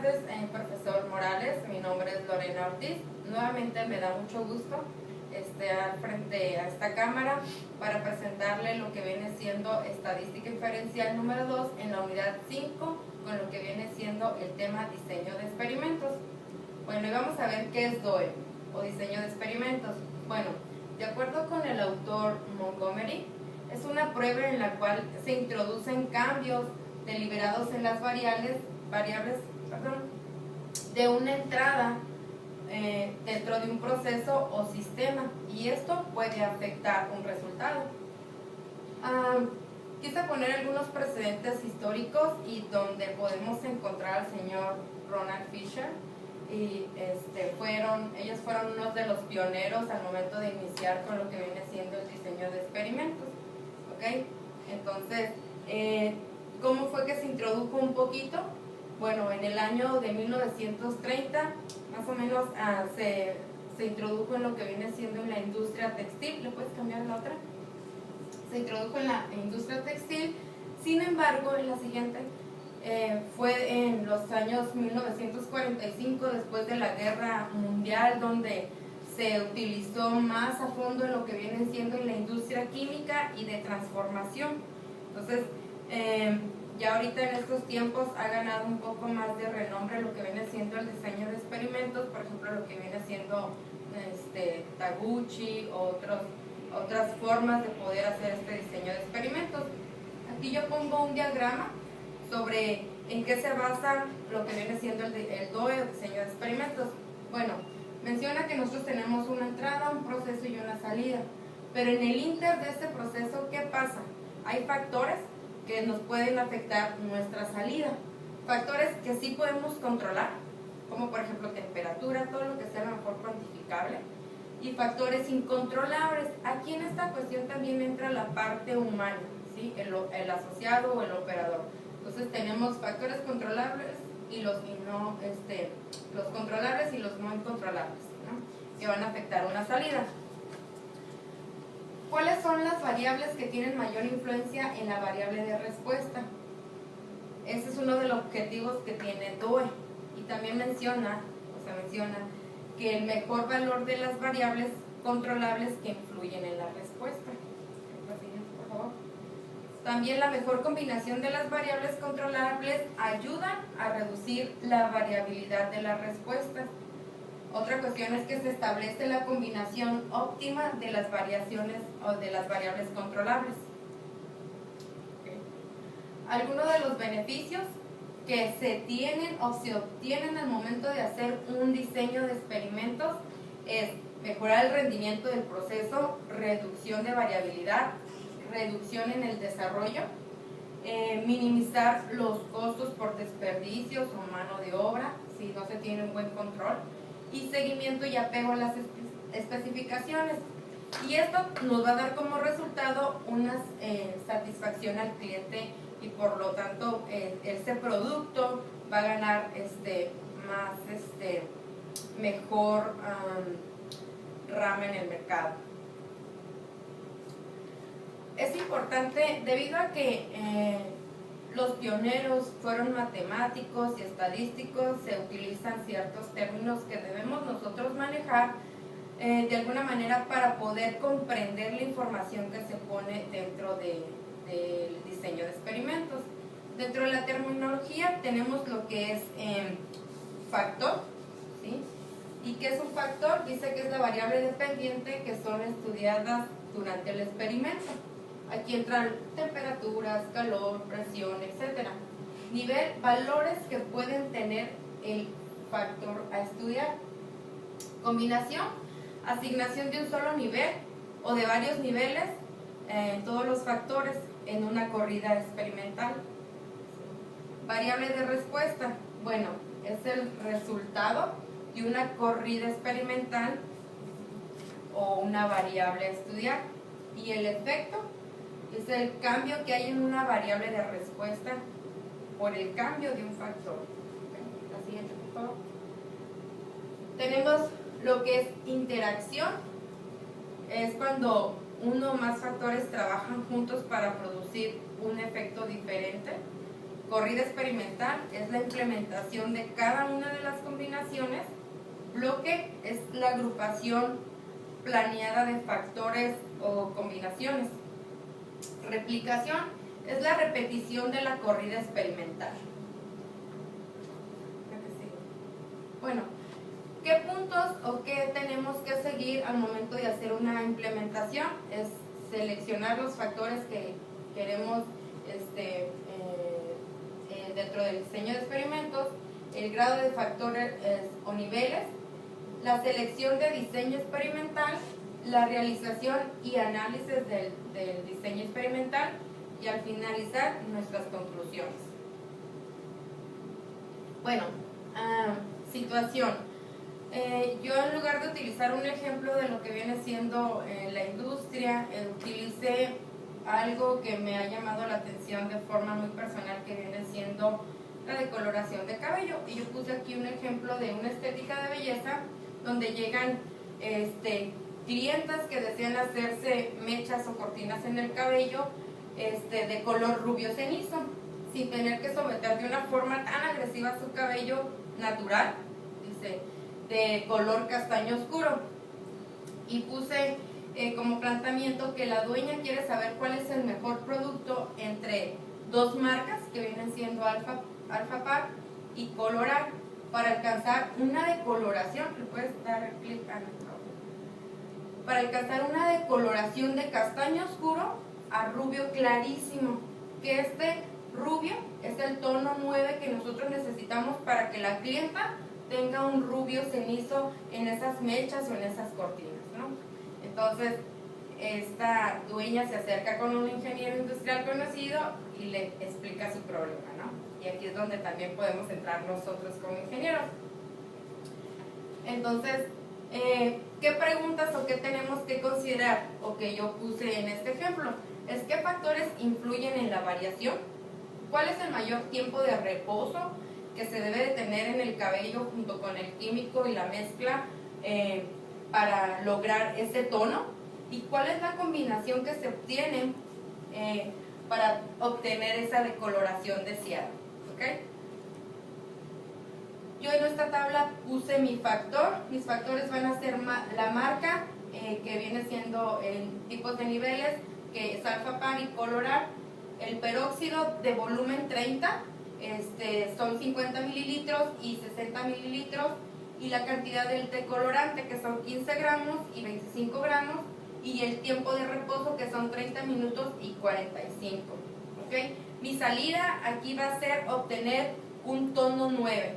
tardes, profesor Morales. Mi nombre es Lorena Ortiz. Nuevamente me da mucho gusto estar frente a esta cámara para presentarle lo que viene siendo estadística inferencial número 2 en la unidad 5, con lo que viene siendo el tema diseño de experimentos. Bueno, y vamos a ver qué es DOE o diseño de experimentos. Bueno, de acuerdo con el autor Montgomery, es una prueba en la cual se introducen cambios deliberados en las variables de una entrada dentro de un proceso o sistema, y esto puede afectar un resultado. Quise poner algunos precedentes históricos y donde podemos encontrar al señor Ronald Fisher, y ellos fueron unos de los pioneros al momento de iniciar con lo que viene siendo el diseño de experimentos. ¿Okay? Entonces, ¿cómo fue que se introdujo un poquito? Bueno, en el año de 1930, más o menos, se introdujo en lo que viene siendo en la industria textil. ¿Le puedes cambiar la otra? Se introdujo en la industria textil. Sin embargo, en la siguiente, fue en los años 1945, después de la Guerra Mundial, donde se utilizó más a fondo en lo que viene siendo en la industria química y de transformación. Entonces, ya ahorita en estos tiempos ha ganado un poco más de renombre lo que viene siendo el diseño de experimentos, por ejemplo, lo que viene siendo Taguchi, otras formas de poder hacer este diseño de experimentos. Aquí yo pongo un diagrama sobre en qué se basa lo que viene siendo el DOE, o diseño de experimentos. Bueno, menciona que nosotros tenemos una entrada, un proceso y una salida, pero en el inter de este proceso, ¿qué pasa? Hay factores que nos pueden afectar nuestra salida, factores que sí podemos controlar, como por ejemplo temperatura, todo lo que sea a lo mejor cuantificable, y factores incontrolables. Aquí en esta cuestión también entra la parte humana, ¿sí? el asociado o el operador. Entonces tenemos factores controlables y los controlables y los no incontrolables, ¿no? Que van a afectar una salida. ¿Cuáles son las variables que tienen mayor influencia en la variable de respuesta? Ese es uno de los objetivos que tiene DOE, y también menciona que el mejor valor de las variables controlables que influyen en la respuesta. La siguiente, por favor. También la mejor combinación de las variables controlables ayuda a reducir la variabilidad de las respuestas. Otra cuestión es que se establece la combinación óptima de las variaciones o de las variables controlables. Okay. Algunos de los beneficios que se tienen o se obtienen al momento de hacer un diseño de experimentos es mejorar el rendimiento del proceso, reducción de variabilidad, reducción en el desarrollo, minimizar los costos por desperdicios o mano de obra si no se tiene un buen control, y seguimiento y apego a las especificaciones. Y esto nos va a dar como resultado una satisfacción al cliente, y por lo tanto ese producto va a ganar mejor rama en el mercado. Es importante debido a que los pioneros fueron matemáticos y estadísticos, se utilizan ciertos términos que debemos nosotros manejar de alguna manera para poder comprender la información que se pone dentro del diseño de experimentos. Dentro de la terminología tenemos lo que es factor, ¿sí? ¿Y qué es un factor? Dice que es la variable dependiente que son estudiadas durante el experimento. Aquí entran temperaturas, calor, presión, etc. Nivel, valores que pueden tener el factor a estudiar. Combinación, asignación de un solo nivel o de varios niveles, todos los factores en una corrida experimental. Variable de respuesta, bueno, es el resultado de una corrida experimental o una variable a estudiar. Y el efecto es el cambio que hay en una variable de respuesta por el cambio de un factor. La siguiente, por favor. Tenemos lo que es interacción. Es cuando uno o más factores trabajan juntos para producir un efecto diferente. Corrida experimental es la implementación de cada una de las combinaciones. Bloque es la agrupación planeada de factores o combinaciones. Replicación es la repetición de la corrida experimental. Bueno, ¿qué puntos o qué tenemos que seguir al momento de hacer una implementación? Es seleccionar los factores que queremos dentro del diseño de experimentos, el grado de factores o niveles, la selección de diseño experimental, la realización y análisis del diseño experimental y al finalizar nuestras conclusiones. Bueno, situación. Yo en lugar de utilizar un ejemplo de lo que viene siendo la industria, utilicé algo que me ha llamado la atención de forma muy personal, que viene siendo la decoloración de cabello. Y yo puse aquí un ejemplo de una estética de belleza donde llegan clientas que desean hacerse mechas o cortinas en el cabello de color rubio cenizo, sin tener que someter de una forma tan agresiva su cabello natural, dice, de color castaño oscuro. Y puse como planteamiento que la dueña quiere saber cuál es el mejor producto entre dos marcas que vienen siendo Alpha Par y Colorar para alcanzar una decoloración. ¿Le puedes dar clic? Para alcanzar una decoloración de castaño oscuro a rubio clarísimo, que este rubio es el tono 9 que nosotros necesitamos para que la clienta tenga un rubio cenizo en esas mechas o en esas cortinas, ¿no? Entonces, esta dueña se acerca con un ingeniero industrial conocido y le explica su problema, ¿no? Y aquí es donde también podemos entrar nosotros como ingenieros. Entonces, ¿qué preguntas o qué tenemos que considerar? O que yo puse en este ejemplo, es qué factores influyen en la variación, cuál es el mayor tiempo de reposo que se debe de tener en el cabello junto con el químico y la mezcla para lograr ese tono, y cuál es la combinación que se obtiene para obtener esa decoloración deseada. ¿Okay? Yo en esta tabla puse mi factor. Mis factores van a ser la marca, que viene siendo en tipos de niveles, que es Alpha Par y Colorar. El peróxido de volumen 30, son 50 mililitros y 60 mililitros. Y la cantidad del decolorante, que son 15 gramos y 25 gramos. Y el tiempo de reposo, que son 30 minutos y 45. ¿Okay? Mi salida aquí va a ser obtener un tono 9.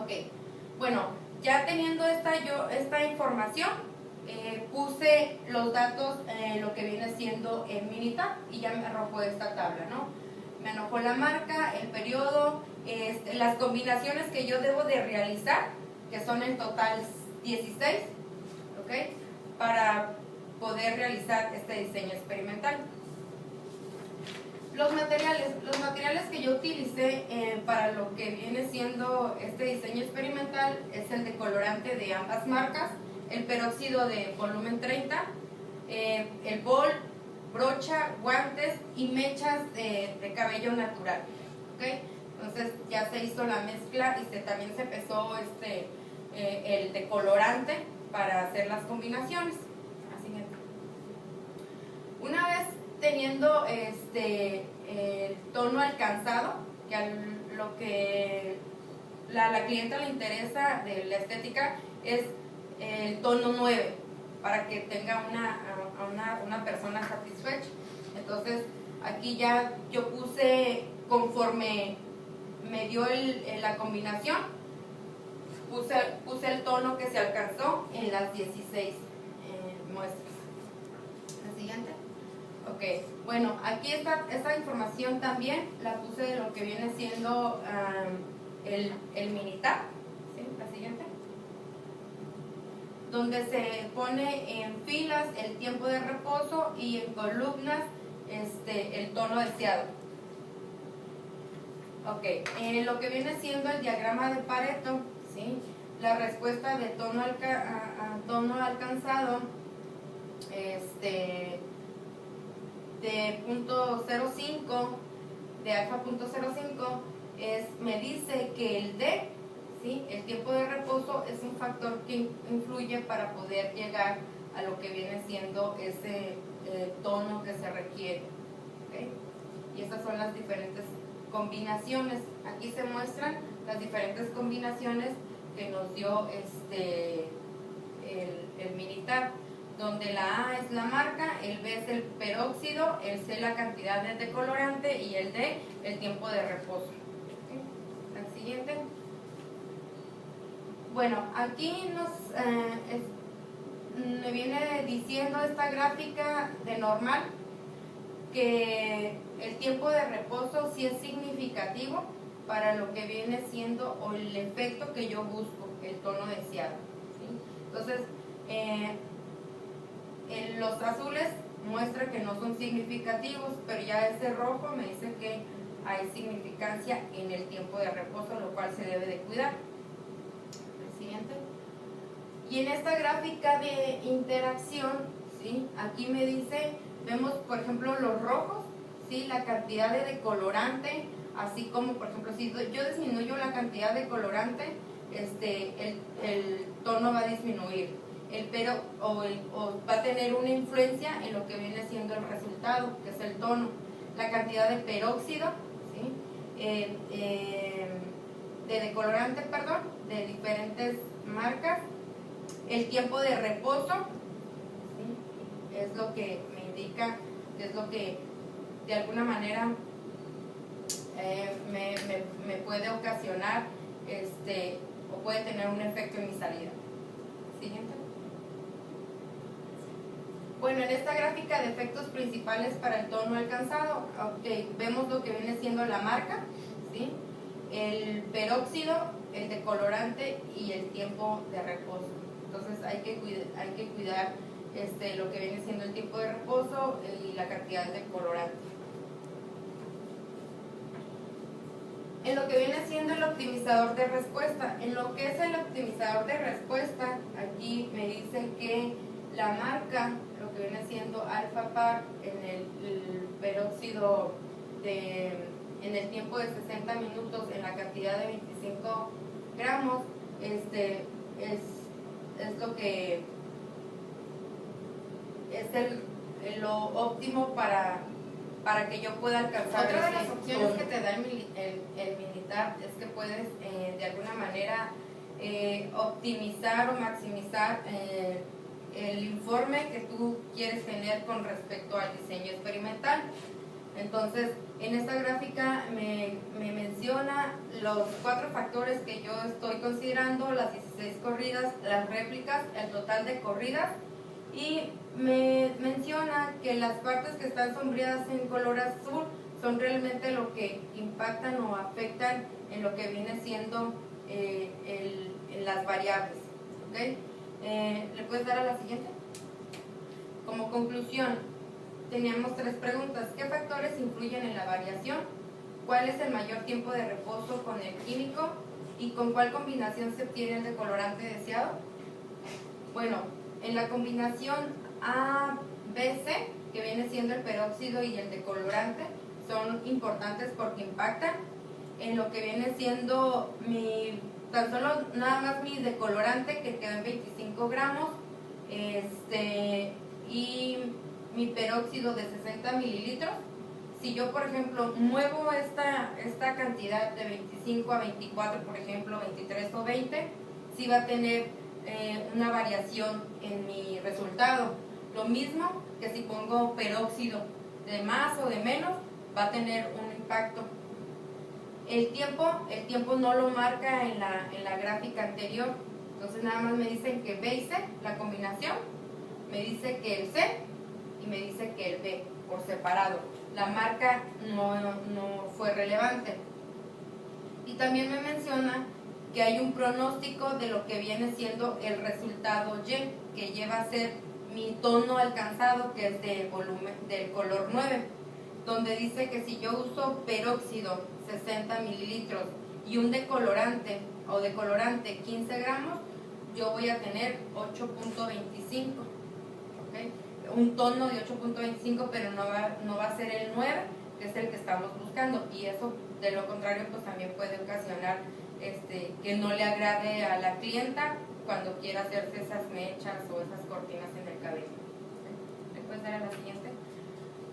Ok, bueno, ya teniendo esta información, puse los datos, lo que viene siendo en Minitab, y ya me arrojó esta tabla, ¿no? Me arrojó la marca, el periodo, las combinaciones que yo debo de realizar, que son en total 16, ¿ok? Para poder realizar este diseño experimental. Los materiales que yo utilicé para lo que viene siendo este diseño experimental es el decolorante de ambas marcas, el peróxido de volumen 30, el bol, brocha, guantes y mechas de cabello natural. ¿Okay? Entonces ya se hizo la mezcla y también se empezó el decolorante para hacer las combinaciones. Así que, una vez teniendo el tono alcanzado, que a lo que la clienta le interesa de la estética es el tono 9, para que tenga una persona satisfecha. Entonces aquí ya yo puse, conforme me dio la combinación, puse el tono que se alcanzó en las 16 muestras. La siguiente. Ok, bueno, aquí esta información también la puse de lo que viene siendo el Minitab. ¿Sí? La siguiente. Donde se pone en filas el tiempo de reposo y en columnas el tono deseado. Ok, en lo que viene siendo el diagrama de Pareto, ¿sí? La respuesta de tono alcanzado, de .05, de alfa.05 me dice que el D, ¿sí?, el tiempo de reposo, es un factor que influye para poder llegar a lo que viene siendo ese tono que se requiere. ¿Okay? Y estas son las diferentes combinaciones. Aquí se muestran las diferentes combinaciones que nos dio el militar, donde la A es la marca, el B es el peróxido, el C la cantidad de decolorante y el D el tiempo de reposo. ¿Okay? La siguiente. Bueno, aquí me viene diciendo esta gráfica de normal que el tiempo de reposo sí es significativo para lo que viene siendo o el efecto que yo busco, el tono deseado, ¿sí? Entonces, en los azules muestra que no son significativos, pero ya ese rojo me dice que hay significancia en el tiempo de reposo, lo cual se debe de cuidar. El siguiente. Y en esta gráfica de interacción, ¿sí?, aquí me dice, vemos por ejemplo los rojos, ¿sí?, la cantidad de decolorante, así como por ejemplo si yo disminuyo la cantidad de colorante, el tono va a disminuir, o va a tener una influencia en lo que viene siendo el resultado, que es el tono. La cantidad de peróxido, ¿sí?, de decolorante, perdón, de diferentes marcas. El tiempo de reposo, ¿sí?, es lo que me indica, es lo que de alguna manera me puede ocasionar o puede tener un efecto en mi salida. Siguiente. Bueno, en esta gráfica de efectos principales para el tono alcanzado, vemos lo que viene siendo la marca, ¿sí?, el peróxido, el decolorante y el tiempo de reposo. Entonces hay que cuidar lo que viene siendo el tiempo de reposo y la cantidad de colorante. En lo que viene siendo el optimizador de respuesta, en lo que es el optimizador de respuesta, aquí me dice que la marca, lo que viene siendo alfa par en el peróxido en el tiempo de 60 minutos en la cantidad de 25 gramos, es lo que es lo óptimo para que yo pueda alcanzar. Otra de las opciones que te da el militar es que puedes de alguna manera optimizar o maximizar el informe que tú quieres tener con respecto al diseño experimental. Entonces, en esta gráfica me menciona los 4 factores que yo estoy considerando: las 16 corridas, las réplicas, el total de corridas, y me menciona que las partes que están sombreadas en color azul son realmente lo que impactan o afectan en lo que viene siendo en las variables. ¿Okay? ¿Le puedes dar a la siguiente? Como conclusión, teníamos 3 preguntas. ¿Qué factores influyen en la variación? ¿Cuál es el mayor tiempo de reposo con el químico? ¿Y con cuál combinación se obtiene el decolorante deseado? Bueno, en la combinación A-B-C, que viene siendo el peróxido y el decolorante, son importantes porque impactan en lo que viene siendo tan solo nada más mi decolorante, que quedó en 25 gramos, y mi peróxido de 60 mililitros. Si yo, por ejemplo, muevo esta cantidad de 25 a 24, por ejemplo, 23 o 20, sí va a tener una variación en mi resultado. Lo mismo que si pongo peróxido de más o de menos, va a tener un impacto. El tiempo no lo marca en la gráfica anterior. Entonces nada más me dicen que B y C, la combinación, me dice que el C y me dice que el B por separado. La marca no fue relevante. Y también me menciona que hay un pronóstico de lo que viene siendo el resultado Y, que lleva a ser mi tono alcanzado, que es del color 9, donde dice que si yo uso peróxido 60 mililitros y un decolorante o decolorante 15 gramos, yo voy a tener 8.25, ¿okay? Un tono de 8.25, pero no va a ser el 9, que es el que estamos buscando, y eso de lo contrario pues también puede ocasionar que no le agrade a la clienta cuando quiera hacerse esas mechas o esas cortinas en el cabello. ¿Le puedes dar a la siguiente?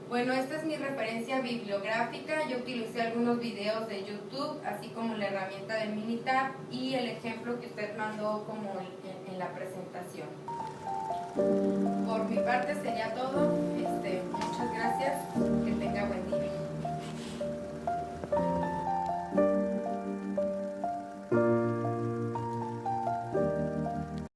Bueno, esta es mi referencia bibliográfica. Yo utilicé algunos videos de YouTube, así como la herramienta de Minitab y el ejemplo que usted mandó como en la presentación. Por mi parte